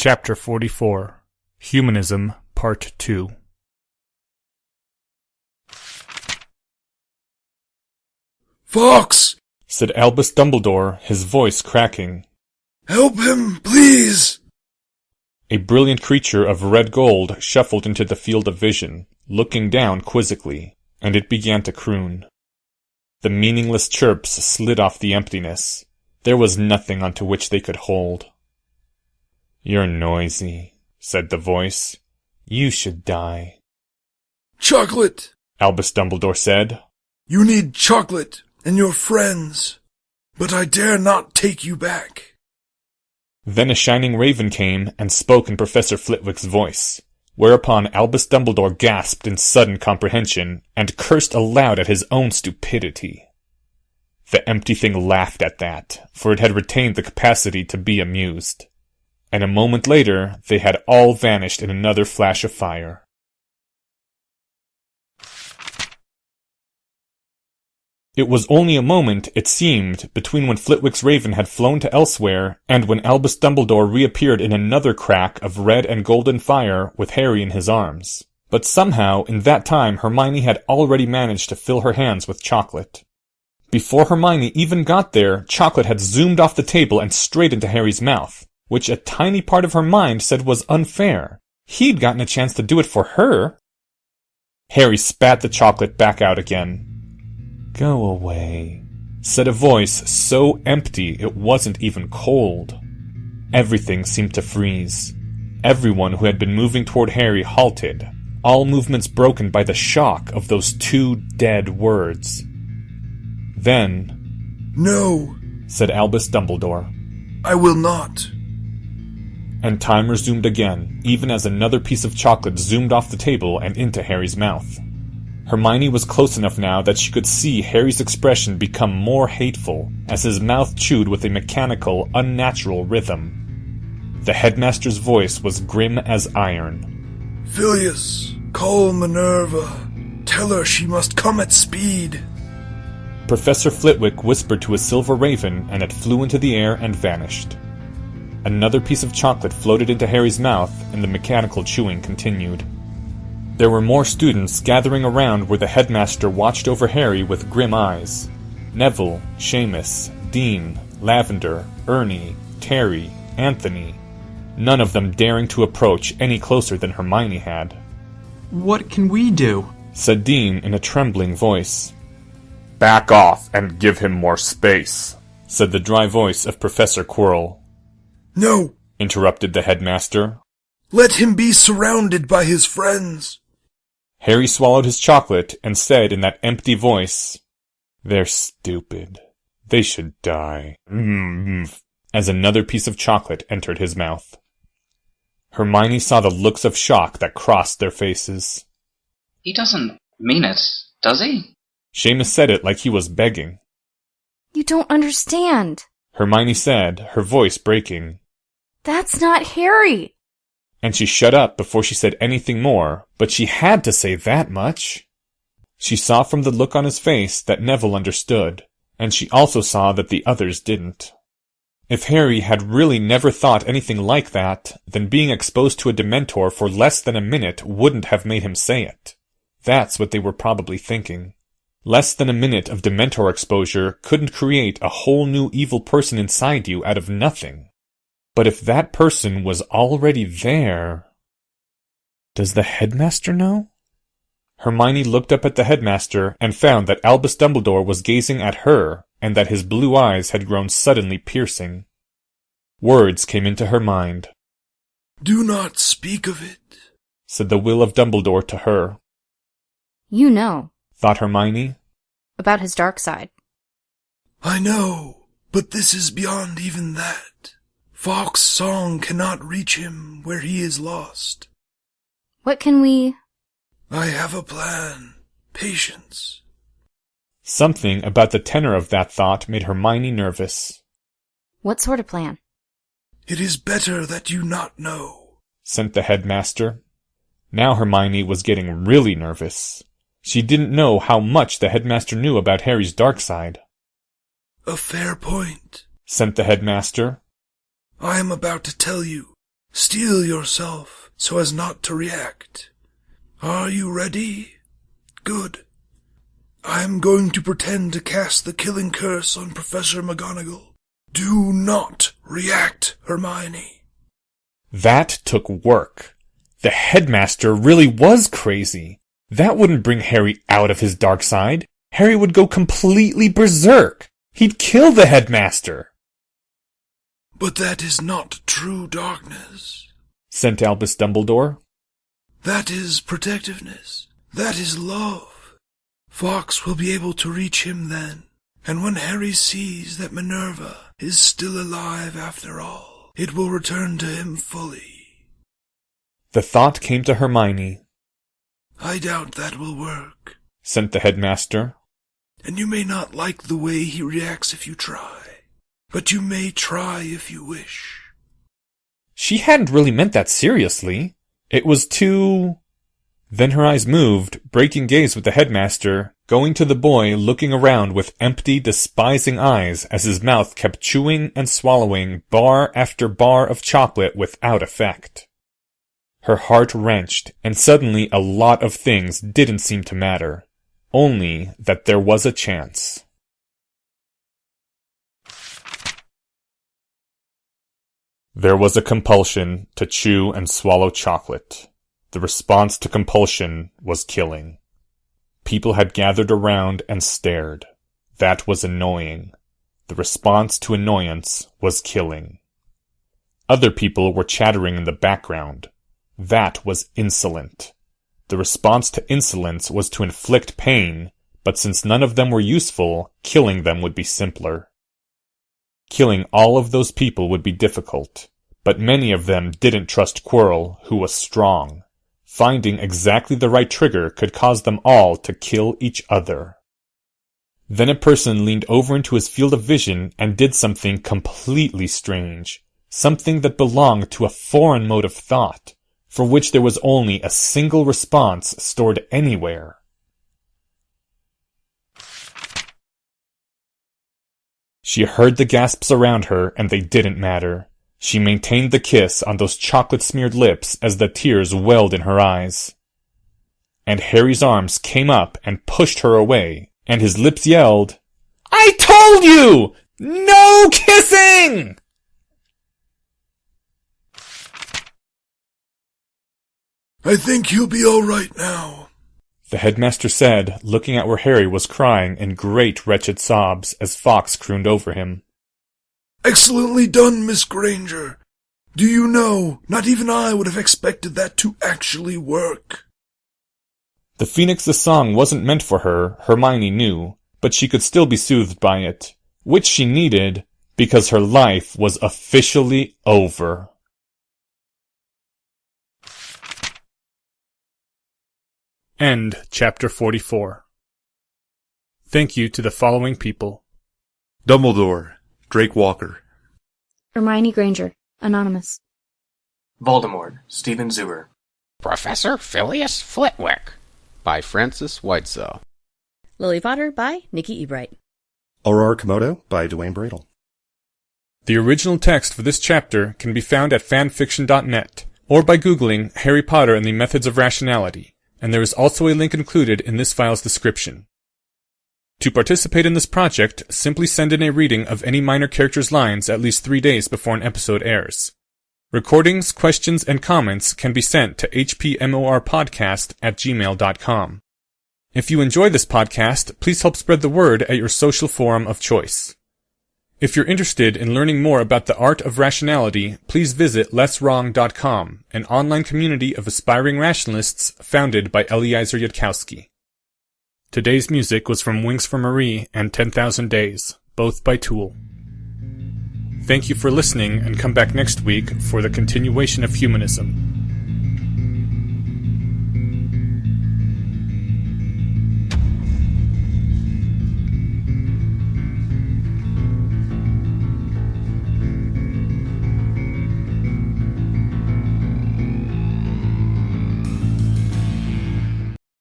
Chapter 44 Humanism, Part 2. "Fawkes!" said Albus Dumbledore, his voice cracking. "Help him, please!" A brilliant creature of red gold shuffled into the field of vision, looking down quizzically, and it began to croon. The meaningless chirps slid off the emptiness. There was nothing onto which they could hold. "You're noisy," said the voice. "You should die." "Chocolate," Albus Dumbledore said. "You need chocolate and your friends, but I dare not take you back." Then a shining raven came and spoke in Professor Flitwick's voice, whereupon Albus Dumbledore gasped in sudden comprehension and cursed aloud at his own stupidity. The empty thing laughed at that, for it had retained the capacity to be amused. And a moment later they had all vanished in another flash of fire. It was only a moment, it seemed, between when Flitwick's raven had flown to elsewhere and when Albus Dumbledore reappeared in another crack of red and golden fire with Harry in his arms. But somehow, in that time, Hermione had already managed to fill her hands with chocolate. Before Hermione even got there, chocolate had zoomed off the table and straight into Harry's mouth, which a tiny part of her mind said was unfair. He'd gotten a chance to do it for her. Harry spat the chocolate back out again. "Go away," said a voice so empty it wasn't even cold. Everything seemed to freeze. Everyone who had been moving toward Harry halted, all movements broken by the shock of those two dead words. Then, "No," said Albus Dumbledore. "I will not." And time resumed again, even as another piece of chocolate zoomed off the table and into Harry's mouth. Hermione was close enough now that she could see Harry's expression become more hateful as his mouth chewed with a mechanical, unnatural rhythm. The headmaster's voice was grim as iron. "Filius, call Minerva. Tell her she must come at speed." Professor Flitwick whispered to a silver raven, and it flew into the air and vanished. Another piece of chocolate floated into Harry's mouth, and the mechanical chewing continued. There were more students gathering around where the headmaster watched over Harry with grim eyes. Neville, Seamus, Dean, Lavender, Ernie, Terry, Anthony, none of them daring to approach any closer than Hermione had. "What can we do?" said Dean in a trembling voice. "Back off and give him more space," said the dry voice of Professor Quirrell. "No," interrupted the headmaster. "let him be surrounded by his friends." Harry swallowed his chocolate and said in that empty voice, "They're stupid. They should die," as another piece of chocolate entered his mouth. Hermione saw the looks of shock that crossed their faces. "He doesn't mean it, does he?" Seamus said it like he was begging. "You don't understand," Hermione said, her voice breaking. "That's not Harry." And she shut up before she said anything more, but she had to say that much. She saw from the look on his face that Neville understood, and she also saw that the others didn't. If Harry had really never thought anything like that, then being exposed to a Dementor for less than a minute wouldn't have made him say it. That's what they were probably thinking. Less than a minute of Dementor exposure couldn't create a whole new evil person inside you out of nothing. But if that person was already there... Does the headmaster know? Hermione looked up at the headmaster and found that Albus Dumbledore was gazing at her and that his blue eyes had grown suddenly piercing. Words came into her mind. "Do not speak of it," said the will of Dumbledore to her. "You know," thought Hermione. "about his dark side." "I know, but this is beyond even that. Fawkes' song cannot reach him where he is lost." "What can we—" "I have a plan. Patience." Something about the tenor of that thought made Hermione nervous. "What sort of plan?" "It is better that you not know," sent the headmaster. Now Hermione was getting really nervous. She didn't know how much the headmaster knew about Harry's dark side. "A fair point," sent the headmaster. "I am about to tell you Steel yourself so as not to react. Are you ready? Good. I am going to pretend to cast the killing curse on Professor McGonagall. Do not react, Hermione. That took work. The headmaster really was crazy. That wouldn't bring Harry out of his dark side. Harry would go completely berserk. He'd kill the headmaster. But that is not true darkness, sent Albus Dumbledore. That is protectiveness. That is love. Fawkes will be able to reach him then. And when Harry sees that Minerva is still alive after all, it will return to him fully. The thought came to Hermione. I doubt that will work, sent the headmaster. And you may not like the way he reacts if you try. But you may try if you wish. She hadn't really meant that seriously. It was too... Then her eyes moved, breaking gaze with the headmaster, going to the boy looking around with empty, despising eyes as his mouth kept chewing and swallowing bar after bar of chocolate without effect. Her heart wrenched, and suddenly a lot of things didn't seem to matter. Only that there was a chance. There was a compulsion to chew and swallow chocolate. The response to compulsion was killing. People had gathered around and stared. That was annoying. The response to annoyance was killing. Other people were chattering in the background. That was insolent. The response to insolence was to inflict pain, but since none of them were useful, killing them would be simpler. Killing all of those people would be difficult, but many of them didn't trust Quirrell, who was strong. Finding exactly the right trigger could cause them all to kill each other. Then a person leaned over into his field of vision and did something completely strange, something that belonged to a foreign mode of thought, for which there was only a single response stored anywhere. She heard the gasps around her, and they didn't matter. She maintained the kiss on those chocolate-smeared lips as the tears welled in her eyes. And Harry's arms came up and pushed her away, and his lips yelled, "I told you! No kissing!" I think he'll be all right now, the headmaster said, looking at where Harry was crying in great wretched sobs as Fawkes crooned over him. Excellently done, Miss Granger. Do you know, not even I would have expected that to actually work. The Phoenix the song wasn't meant for her, Hermione knew, but she could still be soothed by it, which she needed, because her life was officially over. End Chapter 44. Thank you to the following people: Dumbledore, Drake Walker. Hermione Granger, Anonymous. Voldemort, Stephen Zuer. Professor Phileas Flitwick, by Francis Whitesell. Lily Potter by Nikki Ebright. Aurora Komodo by Dwayne Bradle. The original text for this chapter can be found at fanfiction.net, or by Googling Harry Potter and the Methods of Rationality, and there is also a link included in this file's description. To participate in this project, simply send in a reading of any minor character's lines at least 3 days before an episode airs. Recordings, questions, and comments can be sent to hpmorpodcast@gmail.com. If you enjoy this podcast, please help spread the word at your social forum of choice. If you're interested in learning more about the art of rationality, please visit lesswrong.com, an online community of aspiring rationalists founded by Eliezer Yudkowsky. Today's music was from Wings for Marie and 10,000 Days, both by Tool. Thank you for listening, and come back next week for the continuation of humanism.